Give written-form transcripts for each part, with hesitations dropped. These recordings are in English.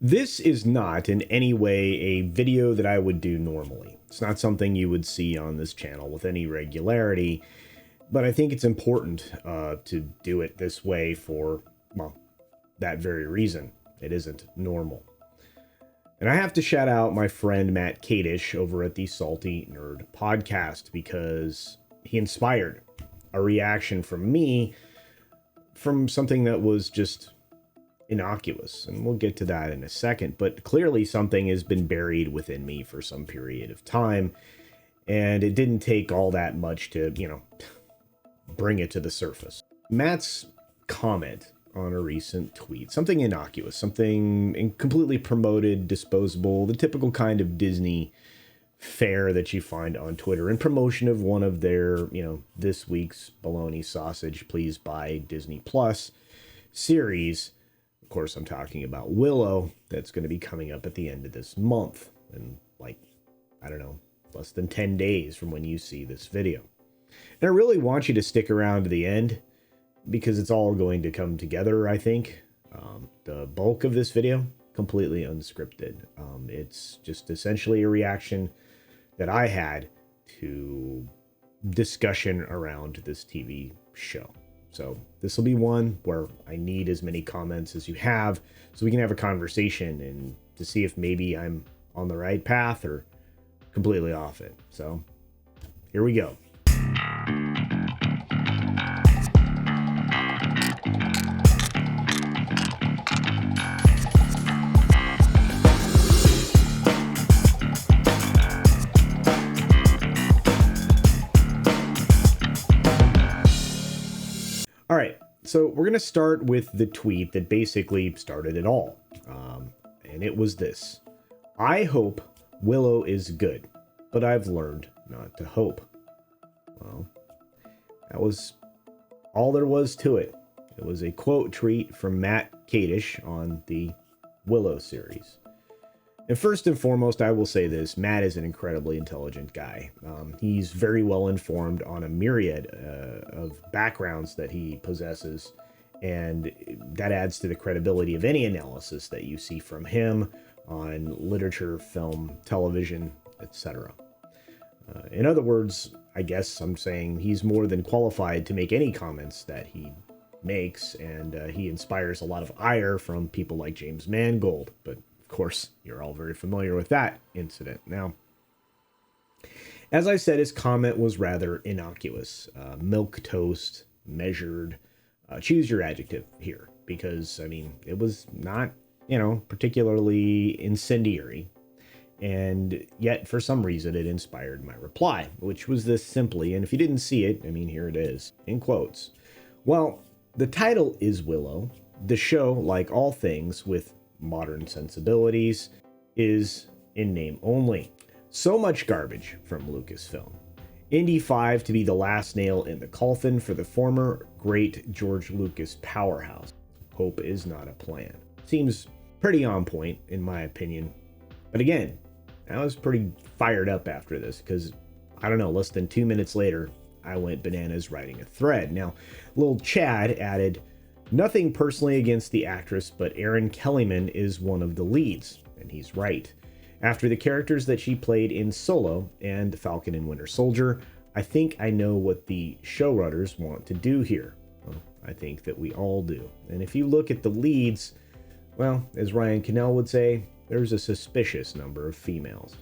This is not in any way a video that I would do normally. It's not something you would see on this channel with any regularity, but I think it's important to do it this way for, well, that very reason. It isn't normal. And I have to shout out my friend Matt Kadish over at the Salty Nerd podcast, because he inspired a reaction from me from something that was just innocuous, and we'll get to that in a second, but clearly something has been buried within me for some period of time, and it didn't take all that much to, bring it to the surface. Matt's comment on a recent tweet, something innocuous, something completely promoted, disposable, the typical kind of Disney fare that you find on Twitter in promotion of one of their, this week's bologna sausage, please buy Disney Plus series. Of course, I'm talking about Willow, that's going to be coming up at the end of this month, and less than 10 days from when you see this video. And I really want you to stick around to the end, because it's all going to come together, I think. The bulk of this video, completely unscripted. It's just essentially a reaction that I had to discussion around this TV show. So this will be one where I need as many comments as you have, so we can have a conversation and to see if maybe I'm on the right path or completely off it. So here we go. All right, so we're going to start with the tweet that basically started it all. And it was this: I hope Willow is good, but I've learned not to hope. Well, that was all there was to it. It was a quote tweet from Matt Kadish on the Willow series. And first and foremost, I will say this: Matt is an incredibly intelligent guy. He's very well informed on a myriad of backgrounds that he possesses, and that adds to the credibility of any analysis that you see from him on literature, film, television, etc. In other words, I guess I'm saying he's more than qualified to make any comments that he makes, and he inspires a lot of ire from people like James Mangold, but of course, you're all very familiar with that incident. Now, as I said, his comment was rather innocuous, milquetoast, measured. Choose your adjective here, because, it was not, particularly incendiary. And yet, for some reason, it inspired my reply, which was this simply, and if you didn't see it, here it is, in quotes. Well, the title is Willow. The show, like all things with modern sensibilities, is in name only. So much garbage from LucasFilm. Indy 5 to be the last nail in the coffin for the former great George Lucas powerhouse. Hope is not a plan. Seems pretty on point, in my opinion. But again, I was pretty fired up after this, because, less than 2 minutes later, I went bananas writing a thread. Now, little Chad added, "Nothing personally against the actress, but Erin Kellyman is one of the leads." And he's right. After the characters that she played in Solo and Falcon and Winter Soldier, I think I know what the showrunners want to do here. Well, I think that we all do. And if you look at the leads, well, as Ryan Cannell would say, there's a suspicious number of females.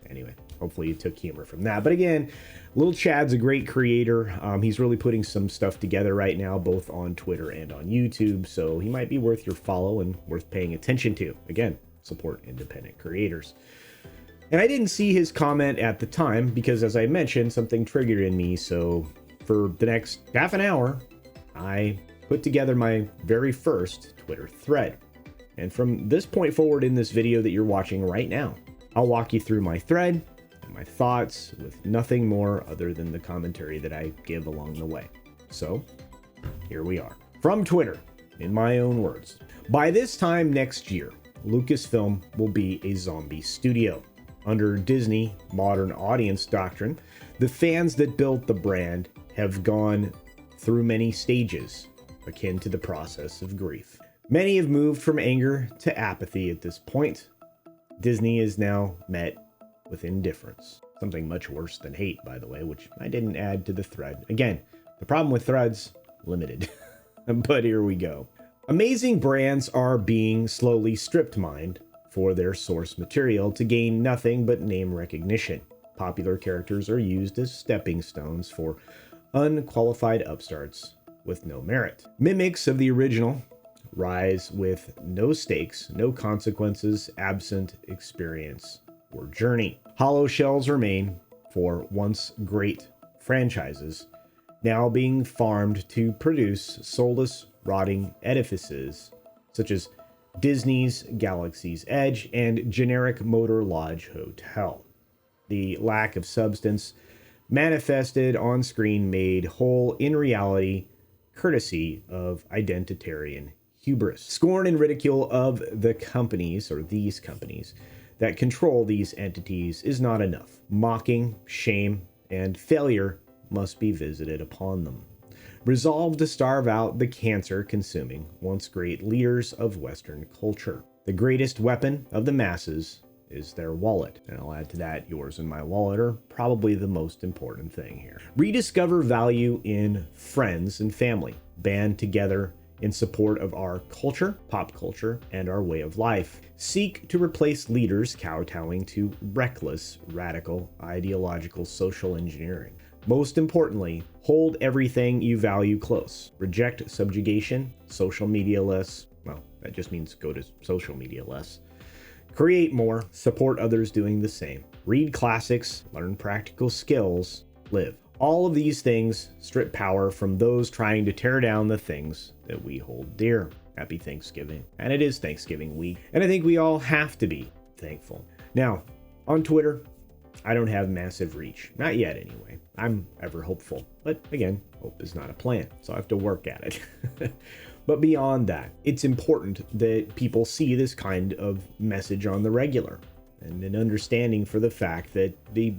Anyway, hopefully you took humor from that. But again, Little Chad's a great creator. He's really putting some stuff together right now, both on Twitter and on YouTube. So he might be worth your follow and worth paying attention to. Again, support independent creators. And I didn't see his comment at the time because, as I mentioned, something triggered in me. So for the next half an hour, I put together my very first Twitter thread. And from this point forward in this video that you're watching right now, I'll walk you through my thread and my thoughts with nothing more other than the commentary that I give along the way. So here we are. From Twitter, in my own words: by this time next year, LucasFilm will be a zombie studio. Under Disney modern audience doctrine, the fans that built the brand have gone through many stages, akin to the process of grief. Many have moved from anger to apathy at this point. Disney is now met with indifference. Something much worse than hate, by the way, which I didn't add to the thread. Again, the problem with threads, limited. But here we go. Amazing brands are being slowly strip mined for their source material to gain nothing but name recognition. Popular characters are used as stepping stones for unqualified upstarts with no merit. Mimics of the original rise with no stakes, no consequences, absent experience or journey. Hollow shells remain for once great franchises, now being farmed to produce soulless, rotting edifices such as Disney's Galaxy's Edge and generic Motor Lodge Hotel. The lack of substance manifested on screen made whole in reality, courtesy of identitarian hubris. Scorn and ridicule of the companies, or these companies, that control these entities is not enough. Mocking, shame, and failure must be visited upon them. Resolved to starve out the cancer-consuming, once great leaders of Western culture. The greatest weapon of the masses is their wallet. And I'll add to that, yours and my wallet are probably the most important thing here. Rediscover value in friends and family. Band together in support of our culture, pop culture, and our way of life. Seek to replace leaders kowtowing to reckless, radical, ideological social engineering. Most importantly, hold everything you value close. Reject subjugation, social media less. Well, that just means go to social media less. Create more, support others doing the same. Read classics, learn practical skills, live. All of these things strip power from those trying to tear down the things that we hold dear. Happy Thanksgiving. And it is Thanksgiving week, and I think we all have to be thankful. Now, on Twitter, I don't have massive reach. Not yet, anyway. I'm ever hopeful. But again, hope is not a plan, so I have to work at it. But beyond that, it's important that people see this kind of message on the regular, and an understanding for the fact that the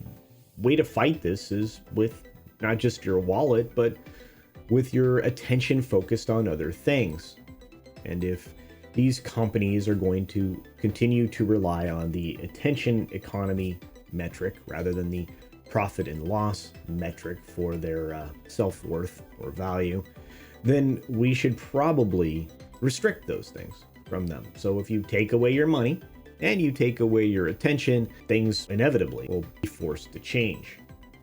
way to fight this is with not just your wallet, but with your attention focused on other things. And if these companies are going to continue to rely on the attention economy metric rather than the profit and loss metric for their self-worth or value, then we should probably restrict those things from them. So if you take away your money and you take away your attention, things inevitably will be forced to change.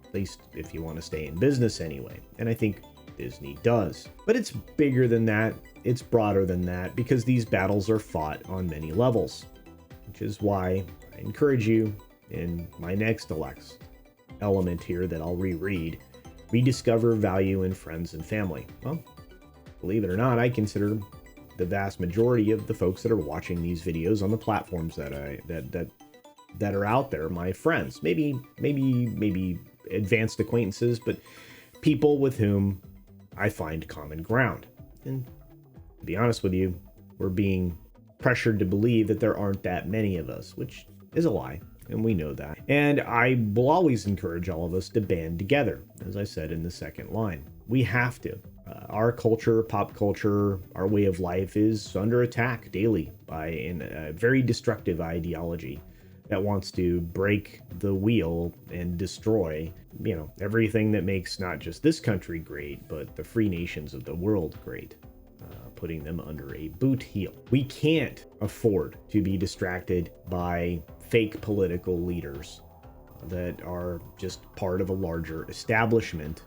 At least if you want to stay in business anyway. And I think Disney does. But it's bigger than that. It's broader than that, because these battles are fought on many levels, which is why I encourage you in my next element here that I'll reread, rediscover value in friends and family. Well, believe it or not, I consider the vast majority of the folks that are watching these videos on the platforms that are out there my friends. Maybe advanced acquaintances, but people with whom I find common ground. And to be honest with you, we're being pressured to believe that there aren't that many of us, which is a lie, and we know that. And I will always encourage all of us to band together, as I said in the second line. We have to. Our culture, pop culture, our way of life is under attack daily by a very destructive ideology that wants to break the wheel and destroy, everything that makes not just this country great, but the free nations of the world great, putting them under a boot heel. We can't afford to be distracted by fake political leaders that are just part of a larger establishment,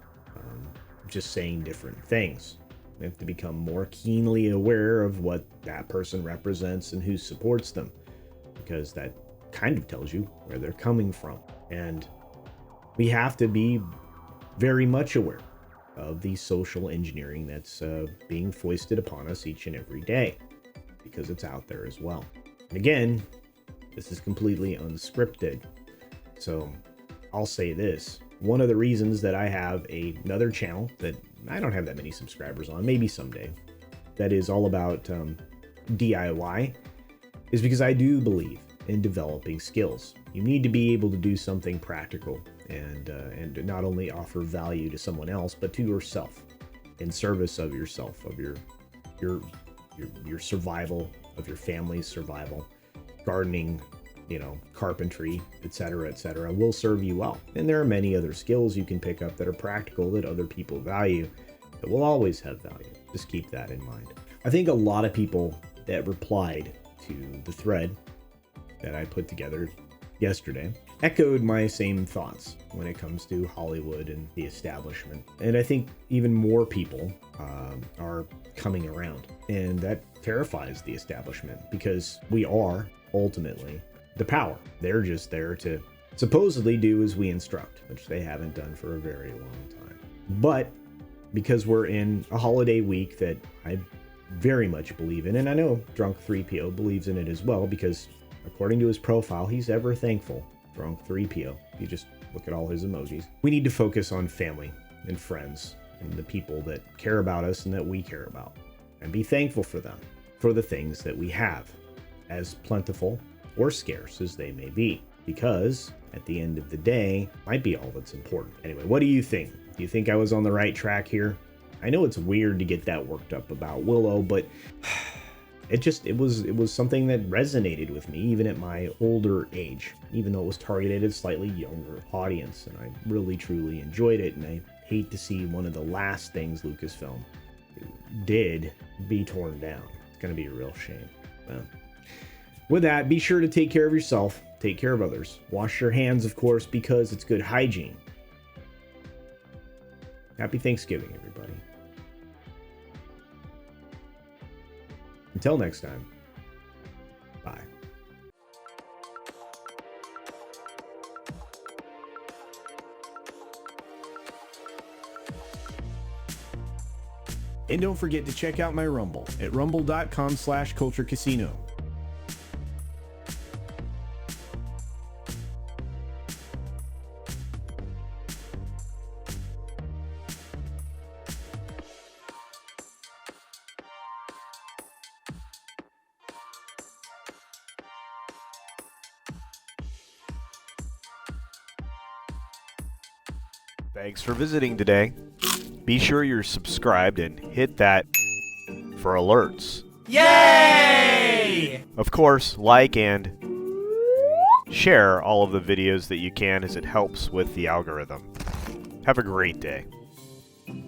just saying different things. We have to become more keenly aware of what that person represents and who supports them, because that kind of tells you where they're coming from. And we have to be very much aware of the social engineering that's being foisted upon us each and every day, because it's out there as well. And again, this is completely unscripted. So I'll say this. One of the reasons that I have another channel that I don't have that many subscribers on, maybe someday, that is all about DIY, is because I do believe in developing skills. You need to be able to do something practical and not only offer value to someone else, but to yourself, in service of yourself, of your your survival, of your family's survival, gardening, carpentry, etc., will serve you well. And there are many other skills you can pick up that are practical that other people value that will always have value. Just keep that in mind. I think a lot of people that replied to the thread that I put together yesterday echoed my same thoughts when it comes to Hollywood and the establishment. And I think even more people are coming around. And that terrifies the establishment because we are ultimately the power. They're just there to supposedly do as we instruct, which they haven't done for a very long time. But because we're in a holiday week that I very much believe in, and I know Drunk 3PO believes in it as well, because according to his profile, he's ever thankful. Drunk 3PO. You just look at all his emojis. We need to focus on family and friends and the people that care about us and that we care about, and be thankful for them, for the things that we have, as plentiful or scarce as they may be, because at the end of the day, might be all that's important. Anyway, what do you think? Do you think I was on the right track here? I know it's weird to get that worked up about Willow, but it was something that resonated with me even at my older age, even though it was targeted at a slightly younger audience, and I really truly enjoyed it. And I hate to see one of the last things Lucasfilm did be torn down. It's gonna be a real shame. Well, with that, be sure to take care of yourself, take care of others, wash your hands, of course, because it's good hygiene. Happy Thanksgiving, everybody. Until next time, bye. And don't forget to check out my Rumble at rumble.com/CultureCasino. Thanks for visiting today. Be sure you're subscribed and hit that for alerts. Yay! Of course, like and share all of the videos that you can, as it helps with the algorithm. Have a great day.